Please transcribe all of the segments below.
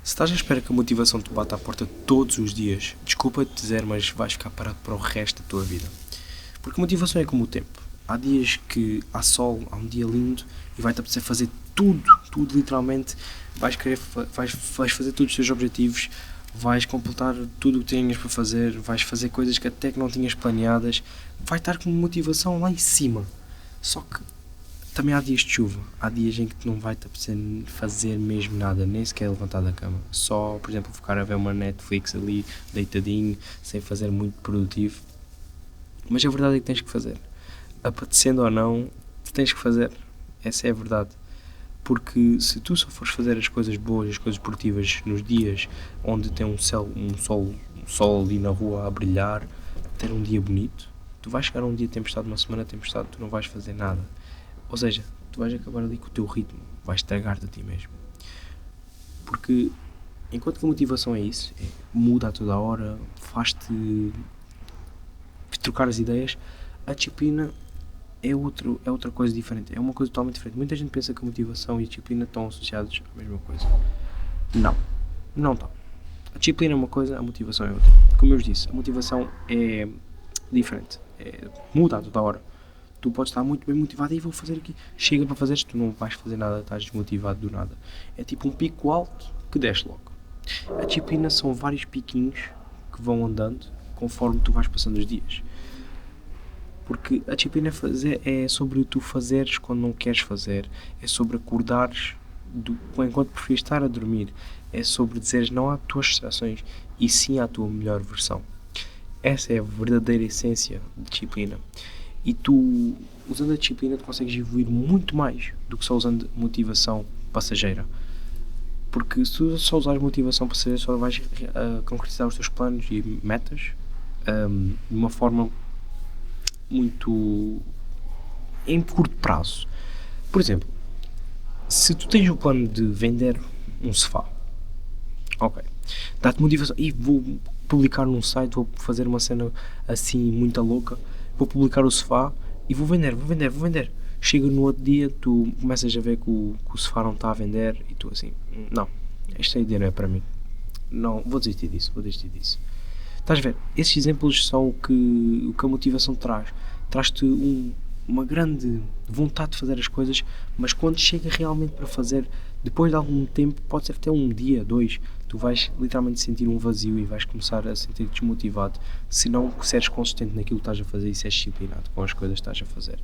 Se estás à espera que a motivação te bata à porta todos os dias, desculpa-te dizer, mas vais ficar parado para o resto da tua vida. Porque a motivação é como o tempo. Há dias que há sol, há um dia lindo e vai-te apetecer fazer tudo literalmente. Vais fazer todos os teus objetivos, vais completar tudo o que tinhas para fazer, vais fazer coisas que até que não tinhas planeadas, vai estar com motivação lá em cima. Só que também há dias de chuva, há dias em que tu não vai-te apetecer fazer mesmo nada, nem sequer levantar da cama. Só, por exemplo, ficar a ver uma Netflix ali, deitadinho, sem fazer muito produtivo. Mas a verdade é que tens que fazer. Apetecendo ou não, tu tens que fazer. Essa é a verdade. Porque se tu só fores fazer as coisas boas, as coisas produtivas nos dias onde tem um sol ali na rua a brilhar, ter um dia bonito, tu vais chegar a um dia de tempestade, uma semana de tempestade, tu não vais fazer nada. Ou seja, tu vais acabar ali com o teu ritmo, vais estragar-te a ti mesmo. Porque enquanto que a motivação é isso, muda a toda a hora, faz-te trocar as ideias, a disciplina é outra coisa diferente, é uma coisa totalmente diferente. Muita gente pensa que a motivação e a disciplina estão associados à mesma coisa. Não estão. A disciplina é uma coisa, a motivação é outra. Como eu vos disse, a motivação é diferente, muda a toda a hora. Tu podes estar muito bem motivado e vou fazer aqui. Chega para fazeres, tu não vais fazer nada, estás desmotivado do nada. É tipo um pico alto que desce logo. A disciplina são vários piquinhos que vão andando conforme tu vais passando os dias. Porque a disciplina é sobre tu fazeres quando não queres fazer. É sobre acordares enquanto preferes estar a dormir. É sobre dizeres não às tuas distrações e sim à tua melhor versão. Essa é a verdadeira essência de disciplina. E tu, usando a disciplina, tu consegues evoluir muito mais do que só usando motivação passageira. Porque se tu só usares motivação passageira, só vais concretizar os teus planos e metas de uma forma muito em curto prazo. Por exemplo, se tu tens o plano de vender um sofá, ok, dá-te motivação e vou publicar num site, vou fazer uma cena assim muito louca, vou publicar o sofá e vou vender. Chega no outro dia, tu começas a ver que o sofá não está a vender e tu assim, não, esta ideia não é para mim, não, vou desistir disso. Estás a ver? Esses exemplos são o que a motivação traz. Traz-te uma grande vontade de fazer as coisas, mas quando chega realmente para fazer, depois de algum tempo, pode ser até um dia, dois, tu vais literalmente sentir um vazio e vais começar a sentir desmotivado se não seres consistente naquilo que estás a fazer e seres disciplinado com as coisas que estás a fazer.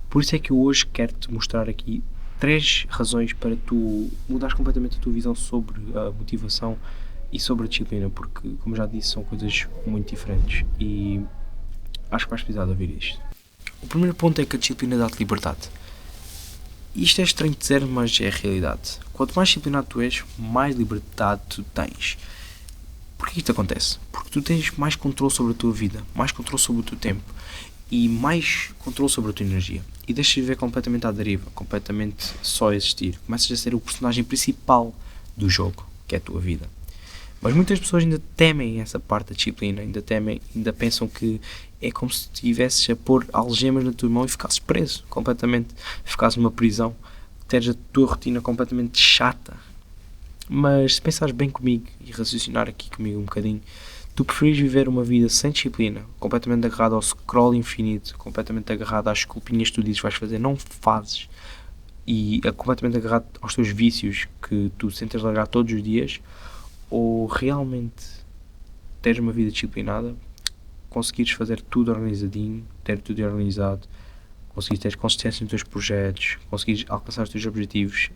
Por isso é que eu hoje quero-te mostrar aqui 3 razões para tu mudares completamente a tua visão sobre a motivação e sobre a disciplina, porque, como já disse, são coisas muito diferentes e acho que vais precisar de ouvir isto. O primeiro ponto é que a disciplina dá-te liberdade. Isto é estranho de dizer, mas é a realidade. Quanto mais disciplinado tu és, mais liberdade tu tens. Porquê isto acontece? Porque tu tens mais controle sobre a tua vida, mais controle sobre o teu tempo e mais controle sobre a tua energia. E deixas de viver completamente à deriva, completamente só a existir. Começas a ser o personagem principal do jogo, que é a tua vida. Mas muitas pessoas ainda temem essa parte da disciplina, ainda pensam que é como se estivesses a pôr algemas na tua mão e ficasses preso completamente, ficasses numa prisão, teres a tua rotina completamente chata. Mas se pensares bem comigo e raciocinar aqui comigo um bocadinho, tu preferes viver uma vida sem disciplina, completamente agarrado ao scroll infinito, completamente agarrado às desculpinhas que tu dizes vais fazer, não fazes, e completamente agarrado aos teus vícios que tu tentas largar todos os dias, ou realmente teres uma vida disciplinada, conseguires fazer tudo organizadinho, ter tudo organizado, conseguires ter consistência nos teus projetos, conseguires alcançar os teus objetivos,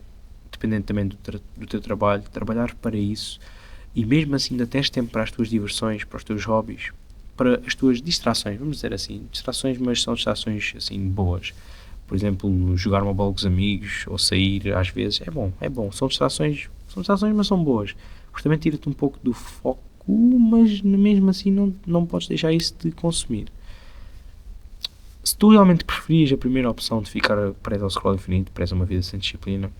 dependendo também do teu trabalho, trabalhar para isso, e mesmo assim ainda tens tempo para as tuas diversões, para os teus hobbies, para as tuas distrações, vamos dizer assim, distrações, mas são distrações assim boas. Por exemplo, jogar uma bola com os amigos, ou sair às vezes, é bom, são distrações, mas são boas. Porque também tira-te um pouco do foco, mas mesmo assim não podes deixar isso de consumir. Se tu realmente preferias a primeira opção de ficar preso ao scroll infinito, preso a uma vida sem disciplina,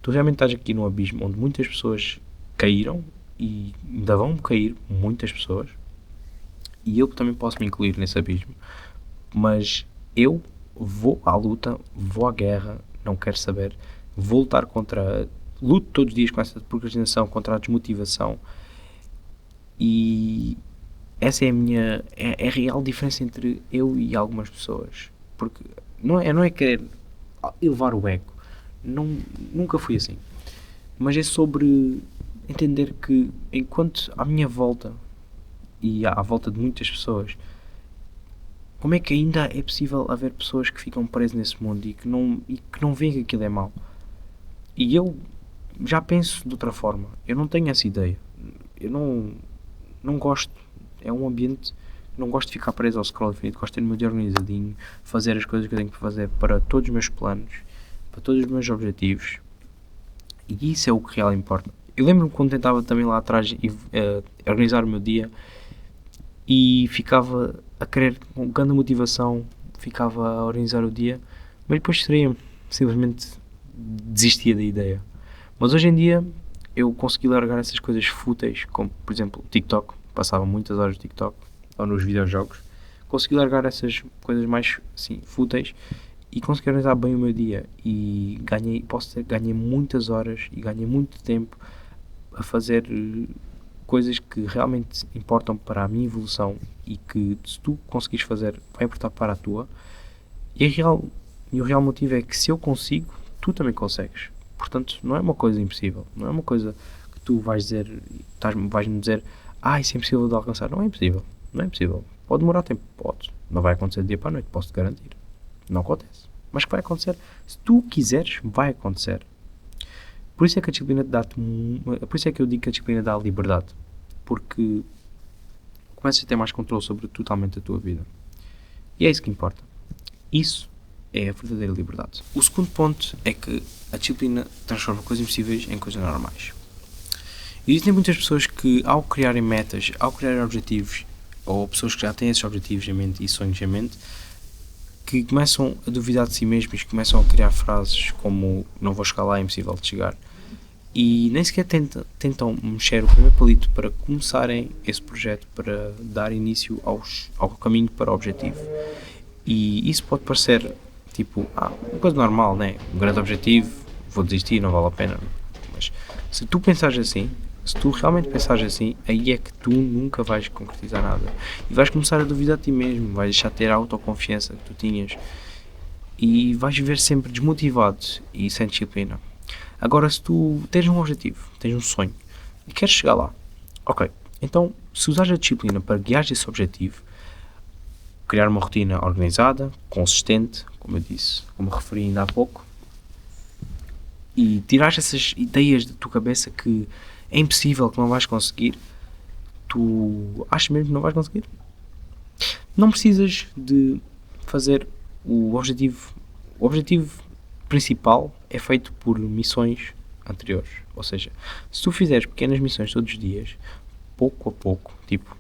tu realmente estás aqui num abismo onde muitas pessoas caíram e ainda vão cair muitas pessoas, e eu também posso me incluir nesse abismo, mas eu vou à luta, vou à guerra, não quero saber, vou lutar contra luto todos os dias com essa procrastinação, contra a desmotivação, e essa é a minha, é a real diferença entre eu e algumas pessoas, porque não é querer elevar o ego, nunca fui assim, mas é sobre entender que enquanto à minha volta e à volta de muitas pessoas, como é que ainda é possível haver pessoas que ficam presas nesse mundo e que não veem que aquilo é mau? E eu já penso de outra forma. Eu não tenho essa ideia. Eu não gosto. É um ambiente. Não gosto de ficar preso ao scroll infinito. Gosto de ter o meu dia organizadinho. Fazer as coisas que eu tenho que fazer para todos os meus planos. Para todos os meus objetivos. E isso é o que realmente importa. Eu lembro-me quando tentava também lá atrás organizar o meu dia. E ficava a querer, com grande motivação, ficava a organizar o dia. Mas depois distraía-me. Simplesmente desistia da ideia. Mas hoje em dia eu consegui largar essas coisas fúteis, como por exemplo o TikTok, passava muitas horas no TikTok ou nos videojogos, consegui largar essas coisas mais assim, fúteis e consegui organizar bem o meu dia e ganhei muitas horas e ganhei muito tempo a fazer coisas que realmente importam para a minha evolução e que se tu conseguires fazer vai importar para a tua, e o real motivo é que se eu consigo, tu também consegues. Portanto, não é uma coisa impossível. Não é uma coisa que tu vais vais-me dizer, isso é impossível de alcançar. Não é impossível. Não é impossível. Pode demorar tempo. Pode. Não vai acontecer de dia para a noite. Posso-te garantir. Não acontece. Mas que vai acontecer. Se tu quiseres, vai acontecer. Por isso é que a disciplina por isso é que eu digo que a disciplina dá liberdade. Porque começas a ter mais controle sobre totalmente a tua vida. E é isso que importa. Isso é a verdadeira liberdade. O segundo ponto é que a disciplina transforma coisas impossíveis em coisas normais. Existem muitas pessoas que, ao criarem metas, ao criarem objetivos, ou pessoas que já têm esses objetivos em mente e sonhos em mente, que começam a duvidar de si mesmos, começam a criar frases como não vou chegar lá, é impossível de chegar, e nem sequer tentam mexer o primeiro palito para começarem esse projeto, para dar início ao caminho para o objetivo. E isso pode parecer tipo, uma coisa normal, né? Um grande objetivo, vou desistir, não vale a pena. Mas se tu pensares assim, se tu realmente pensares assim, aí é que tu nunca vais concretizar nada. E vais começar a duvidar de ti mesmo, vais deixar de ter a autoconfiança que tu tinhas. E vais viver sempre desmotivado e sem disciplina. Agora, se tu tens um objetivo, tens um sonho e queres chegar lá, ok, então se usares a disciplina para guiar esse objetivo, criar uma rotina organizada, consistente, como eu disse, como referi ainda há pouco, e tirar essas ideias da tua cabeça que é impossível, que não vais conseguir, tu achas mesmo que não vais conseguir? Não precisas de fazer o objetivo. O objetivo principal é feito por missões anteriores. Ou seja, se tu fizeres pequenas missões todos os dias, pouco a pouco, tipo,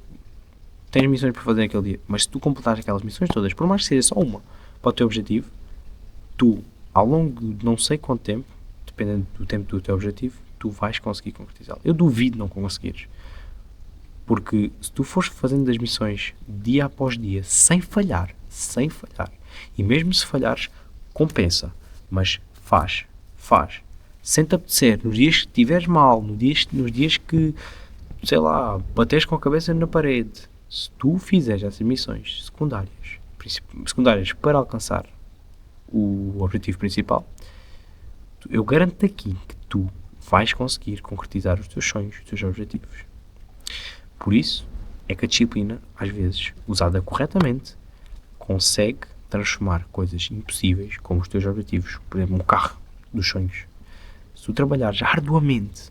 tens missões para fazer naquele dia, mas se tu completares aquelas missões todas, por mais que seja só uma para o teu objetivo, tu, ao longo de não sei quanto tempo, dependendo do tempo do teu objetivo, tu vais conseguir concretizá-lo. Eu duvido não conseguires. Porque se tu fores fazendo as missões dia após dia, sem falhar, e mesmo se falhares, compensa, mas faz, sem te apetecer, nos dias que estiveres mal, nos dias que, sei lá, bateres com a cabeça na parede, se tu fizeres essas missões secundárias para alcançar o objetivo principal, eu garanto aqui que tu vais conseguir concretizar os teus sonhos, os teus objetivos. Por isso é que a disciplina, às vezes, usada corretamente, consegue transformar coisas impossíveis, como os teus objetivos, por exemplo, um carro dos sonhos. Se tu trabalhares arduamente,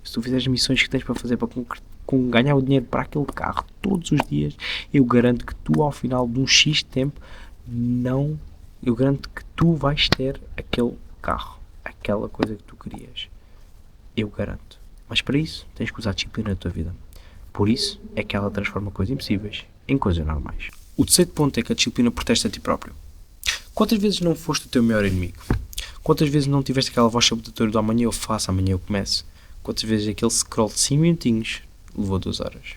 se tu fizeres as missões que tens para fazer para ganhar o dinheiro para aquele carro todos os dias, eu garanto que tu, ao final de um X tempo, eu garanto que tu vais ter aquele carro, aquela coisa que tu querias. Eu garanto. Mas para isso, tens que usar a disciplina na tua vida. Por isso é que ela transforma coisas impossíveis em coisas normais. O terceiro ponto é que a disciplina protege a ti próprio. Quantas vezes não foste o teu maior inimigo? Quantas vezes não tiveste aquela voz sabotatória do amanhã eu faço, amanhã eu começo? Quantas vezes aquele scroll de 5 minutinhos levou 2 horas?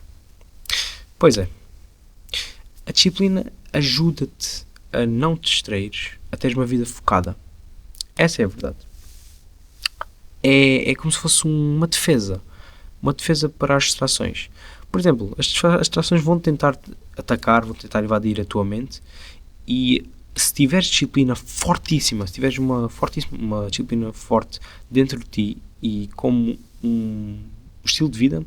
Pois é. A disciplina ajuda-te a não te distraires, a teres uma vida focada. Essa é a verdade. é como se fosse uma defesa para as distrações. Por exemplo, as distrações vão tentar atacar, vão tentar invadir a tua mente, e se tiveres disciplina fortíssima, se tiveres uma disciplina forte dentro de ti e como um estilo de vida,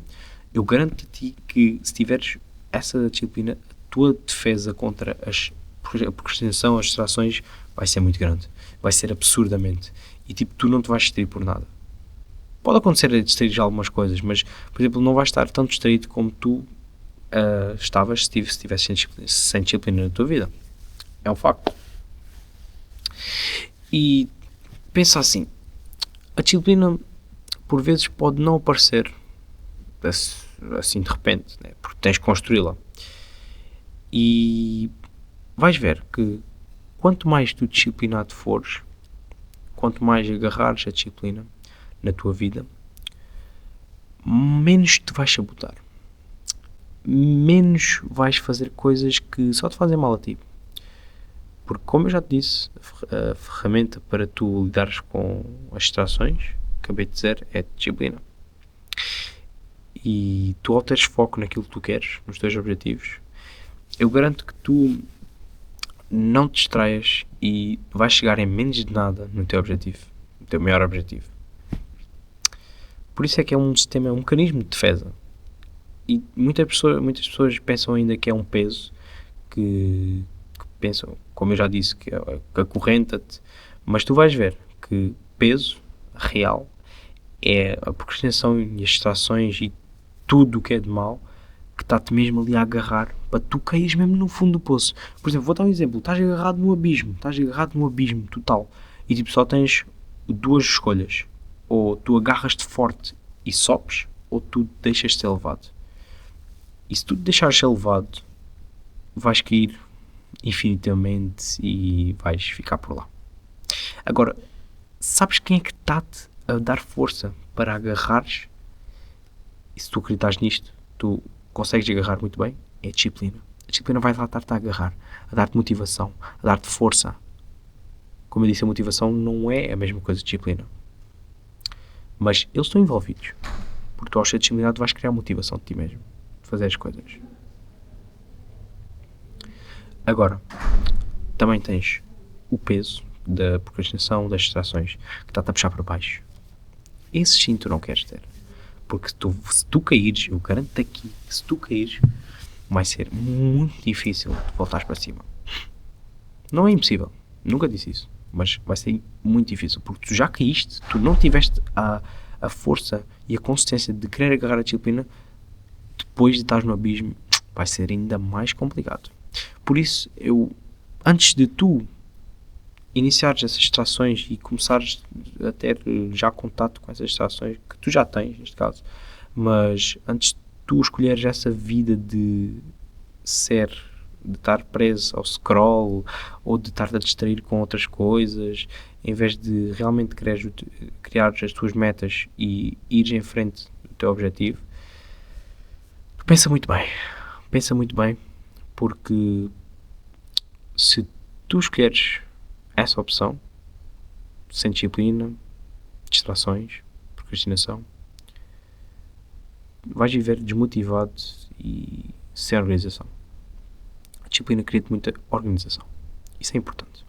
eu garanto a ti que se tiveres essa disciplina, a tua defesa contra a procrastinação, as distrações, vai ser muito grande. Vai ser absurdamente. E tipo, tu não te vais distrair por nada. Pode acontecer a distrair algumas coisas, mas, por exemplo, não vais estar tão distraído como tu estavas se estivesse sem disciplina na tua vida. É um facto. E pensa assim, a disciplina por vezes pode não aparecer assim de repente, né? Porque tens que construí-la. E vais ver que quanto mais tu disciplinado fores, quanto mais agarrares a disciplina na tua vida, menos te vais sabotar. Menos vais fazer coisas que só te fazem mal a ti. Porque, como eu já te disse, a ferramenta para tu lidares com as distrações, acabei de dizer, é a disciplina. E tu, ao teres foco naquilo que tu queres, nos teus objetivos, eu garanto que tu não te distraias e vais chegar em menos de nada no teu objetivo, no teu maior objetivo. Por isso é que é um sistema, é um mecanismo de defesa. E muitas pessoas pensam ainda que é um peso, que pensam, como eu já disse, que acorrenta-te, mas tu vais ver que peso real é a procrastinação e as distrações e tudo o que é de mal que está-te mesmo ali a agarrar para tu caís mesmo no fundo do poço. Por exemplo, vou dar um exemplo, estás agarrado no abismo total, e tipo só tens duas escolhas: ou tu agarras-te forte e sobes, ou tu deixas-te ser levado. E se tu te deixares ser levado, vais cair infinitamente e vais ficar por lá. Agora, sabes quem é que está-te a dar força para agarrares? E se tu acreditas nisto, tu consegues agarrar muito bem? É a disciplina. A disciplina vai lá estar-te a agarrar, a dar-te motivação, a dar-te força. Como eu disse, a motivação não é a mesma coisa que disciplina. Mas eles estão envolvidos. Porque tu, ao ser disciplinado, vais criar motivação de ti mesmo, de fazer as coisas. Agora, também tens o peso da procrastinação, das distrações, que está-te a puxar para baixo. Esse sim tu não queres ter. Porque se tu caíres, eu garanto-te aqui que se tu caíres, vai ser muito difícil de voltares para cima. Não é impossível, nunca disse isso, mas vai ser muito difícil, porque tu já caíste, tu não tiveste a força e a consistência de querer agarrar a disciplina, depois de estar no abismo, vai ser ainda mais complicado. Por isso, antes de tu iniciares essas distrações e começares a ter já contato com essas distrações que tu já tens, neste caso, mas antes de tu escolheres essa vida de estar preso ao scroll ou de estar a distrair com outras coisas, em vez de realmente criar as tuas metas e ires em frente do teu objetivo, pensa muito bem, porque se tu escolheres essa opção, sem disciplina, distrações, procrastinação, vais viver desmotivado e sem organização. A disciplina cria-te muita organização. Isso é importante.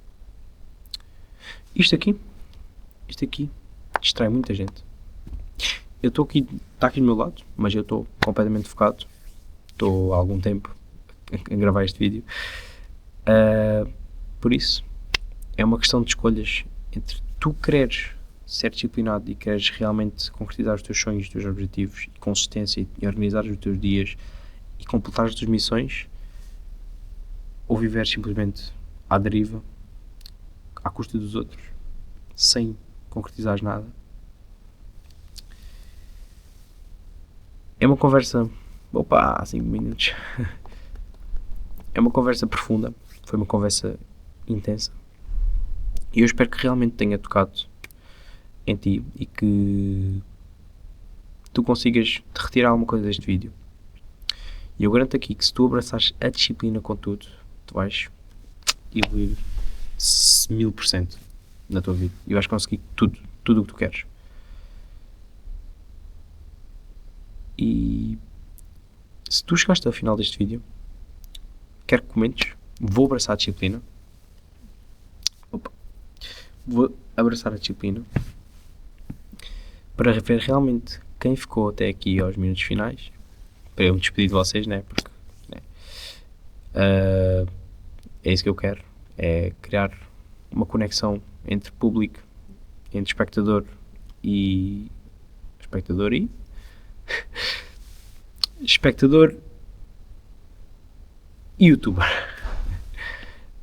Isto aqui distrai muita gente. Eu estou aqui, está aqui do meu lado, mas eu estou completamente focado. Estou há algum tempo a gravar este vídeo. Por isso, é uma questão de escolhas entre tu quereres ser disciplinado e queres realmente concretizar os teus sonhos, os teus objetivos, e consistência, e organizar os teus dias e completar as tuas missões, ou viver simplesmente à deriva, à custa dos outros, sem concretizar nada. É uma conversa, há 5 minutos. É uma conversa profunda, foi uma conversa intensa. E eu espero que realmente tenha tocado em ti e que tu consigas te retirar alguma coisa deste vídeo. E eu garanto aqui que se tu abraçares a disciplina com tudo, tu vais evoluir 1000% na tua vida. E vais conseguir tudo o que tu queres. E se tu chegaste ao final deste vídeo, quero que comentes. Vou abraçar a disciplina. Vou abraçar a disciplina para ver realmente quem ficou até aqui aos minutos finais, para eu me despedir de vocês, né? Porque né? É isso que eu quero, é criar uma conexão entre público, entre espectador e espectador e youtuber.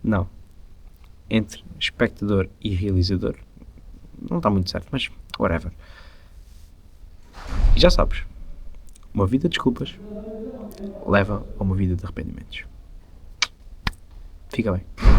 Não, entre espectador e realizador. Não está muito certo, mas whatever. E já sabes, uma vida de desculpas leva a uma vida de arrependimentos. Fica bem.